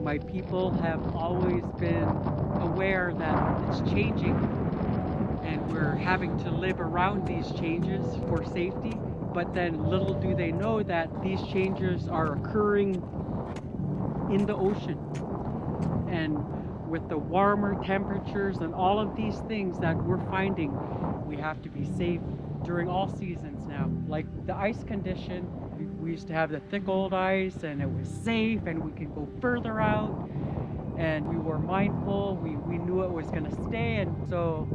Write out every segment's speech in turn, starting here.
My people have always been aware that it's changing and we're having to live around these changes for safety. But then little do they know that these changes are occurring in the ocean. And with the warmer temperatures and all of these things that we're finding, we have to be safe during all seasons now. Like the ice condition, we used to have the thick old ice and it was safe and we could go further out and we were mindful, we knew it was going to stay. And so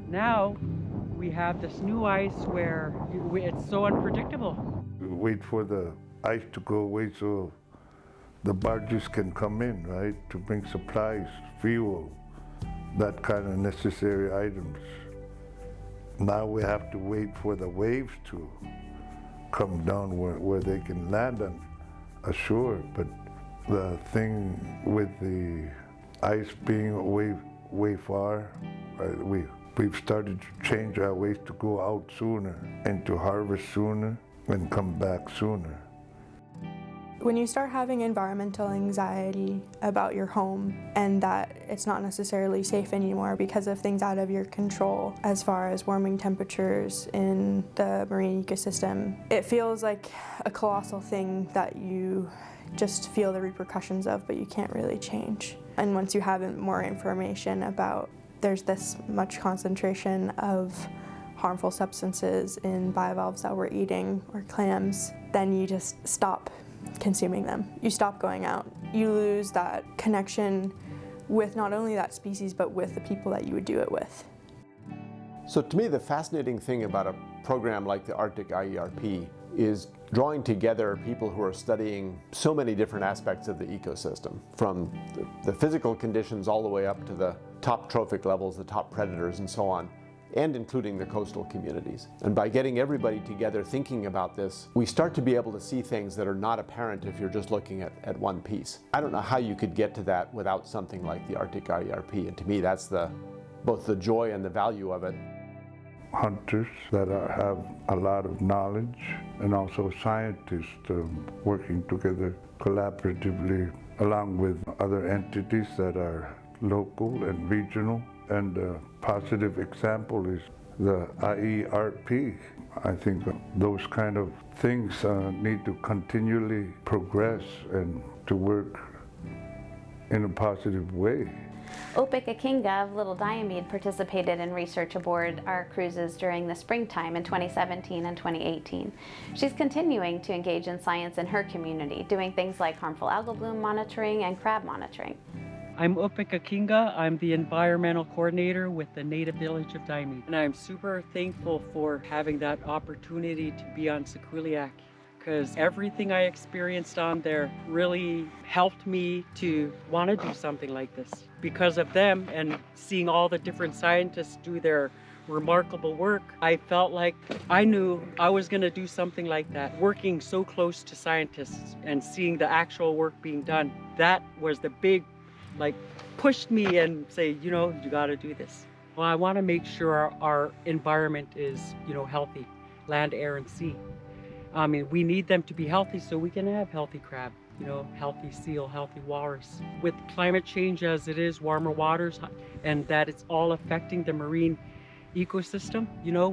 now we have this new ice where it's so unpredictable. Wait for the ice to go away so the barges can come in, right, to bring supplies, fuel, that kind of necessary items. Now we have to wait for the waves to come down where they can land on ashore. But the thing with the ice being way far, we've started to change our ways to go out sooner and to harvest sooner and come back sooner. When you start having environmental anxiety about your home and that it's not necessarily safe anymore because of things out of your control as far as warming temperatures in the marine ecosystem, it feels like a colossal thing that you just feel the repercussions of, but you can't really change. And once you have more information about there's this much concentration of harmful substances in bivalves that we're eating or clams, then you just stop consuming them. You stop going out. You lose that connection with not only that species, but with the people that you would do it with. So to me, the fascinating thing about a program like the Arctic IERP is drawing together people who are studying so many different aspects of the ecosystem, from the physical conditions all the way up to the top trophic levels, the top predators and so on, and including the coastal communities. And by getting everybody together thinking about this, we start to be able to see things that are not apparent if you're just looking at one piece. I don't know how you could get to that without something like the Arctic IERP, and to me that's both the joy and the value of it. Hunters that have a lot of knowledge, and also scientists working together collaboratively along with other entities that are local and regional. And a positive example is the IERP. I think those kind of things need to continually progress and to work in a positive way. Opeka King of Little Diomede participated in research aboard our cruises during the springtime in 2017 and 2018. She's continuing to engage in science in her community, doing things like harmful algal bloom monitoring and crab monitoring. I'm Opeka King. I'm the environmental coordinator with the native village of Diomede. And I'm super thankful for having that opportunity to be on Sikuliaq, because everything I experienced on there really helped me to want to do something like this. Because of them and seeing all the different scientists do their remarkable work, I felt like I knew I was going to do something like that. Working so close to scientists and seeing the actual work being done, that was the big, pushed me and say, you got to do this. Well, I want to make sure our environment is, healthy, land, air, and sea. I mean, we need them to be healthy so we can have healthy crab, healthy seal, healthy walrus. With climate change as it is, warmer waters, and that it's all affecting the marine ecosystem,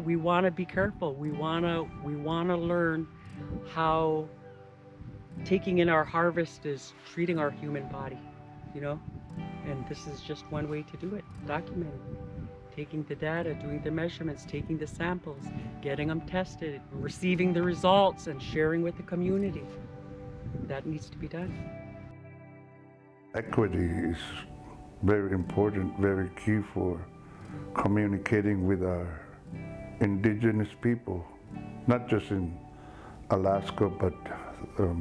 we want to be careful. We want to learn how taking in our harvest is treating our human body, and this is just one way to do it, documenting. Taking the data, doing the measurements, taking the samples, getting them tested, receiving the results, and sharing with the community. That needs to be done. Equity is very important, very key for communicating with our indigenous people, not just in Alaska, but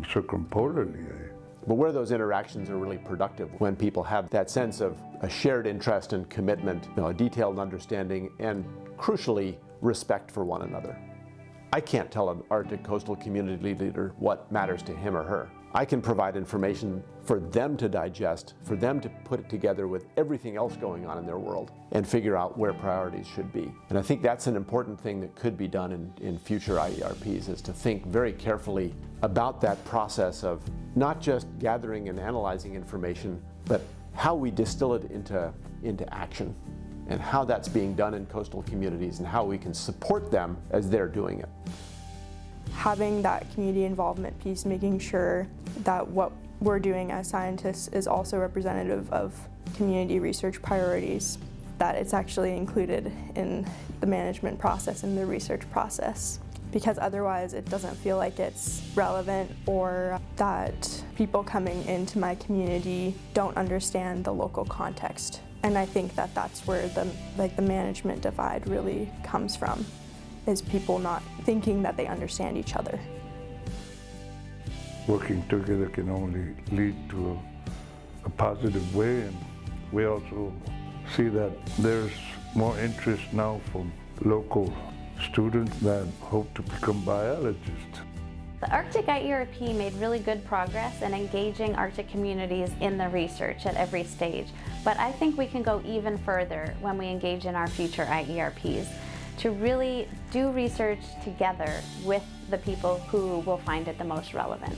circumpolarly. But where those interactions are really productive, when people have that sense of a shared interest and commitment, a detailed understanding, and crucially, respect for one another. I can't tell an Arctic coastal community leader what matters to him or her. I can provide information for them to digest, for them to put it together with everything else going on in their world and figure out where priorities should be. And I think that's an important thing that could be done in future IERPs, is to think very carefully about that process of not just gathering and analyzing information, but how we distill it into action, and how that's being done in coastal communities and how we can support them as they're doing it. Having that community involvement piece, making sure that what we're doing as scientists is also representative of community research priorities, that it's actually included in the management process and the research process. Because otherwise it doesn't feel like it's relevant, or that people coming into my community don't understand the local context. And I think that that's where the management divide really comes from, is people not thinking that they understand each other. Working together can only lead to a positive way, and we also see that there's more interest now from local students that hope to become biologists. The Arctic IERP made really good progress in engaging Arctic communities in the research at every stage, but I think we can go even further when we engage in our future IERPs to really do research together with the people who will find it the most relevant.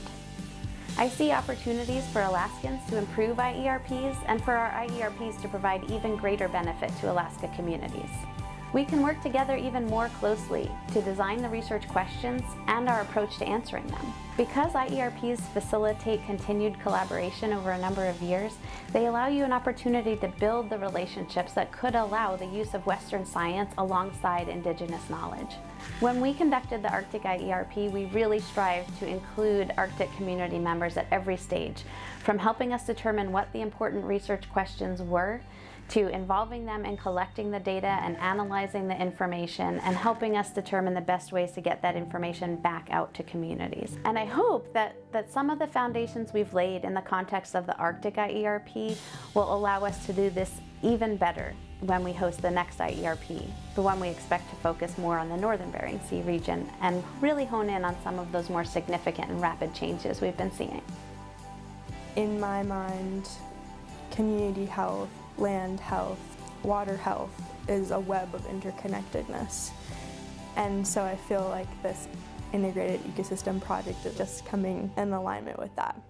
I see opportunities for Alaskans to improve IERPs and for our IERPs to provide even greater benefit to Alaska communities. We can work together even more closely to design the research questions and our approach to answering them. Because IERPs facilitate continued collaboration over a number of years, they allow you an opportunity to build the relationships that could allow the use of Western science alongside Indigenous knowledge. When we conducted the Arctic IERP, we really strived to include Arctic community members at every stage, from helping us determine what the important research questions were, to involving them in collecting the data and analyzing the information and helping us determine the best ways to get that information back out to communities. And I hope that some of the foundations we've laid in the context of the Arctic IERP will allow us to do this even better when we host the next IERP, the one we expect to focus more on the Northern Bering Sea region and really hone in on some of those more significant and rapid changes we've been seeing. In my mind, community health, land health, water health is a web of interconnectedness. And so I feel like this integrated ecosystem project is just coming in alignment with that.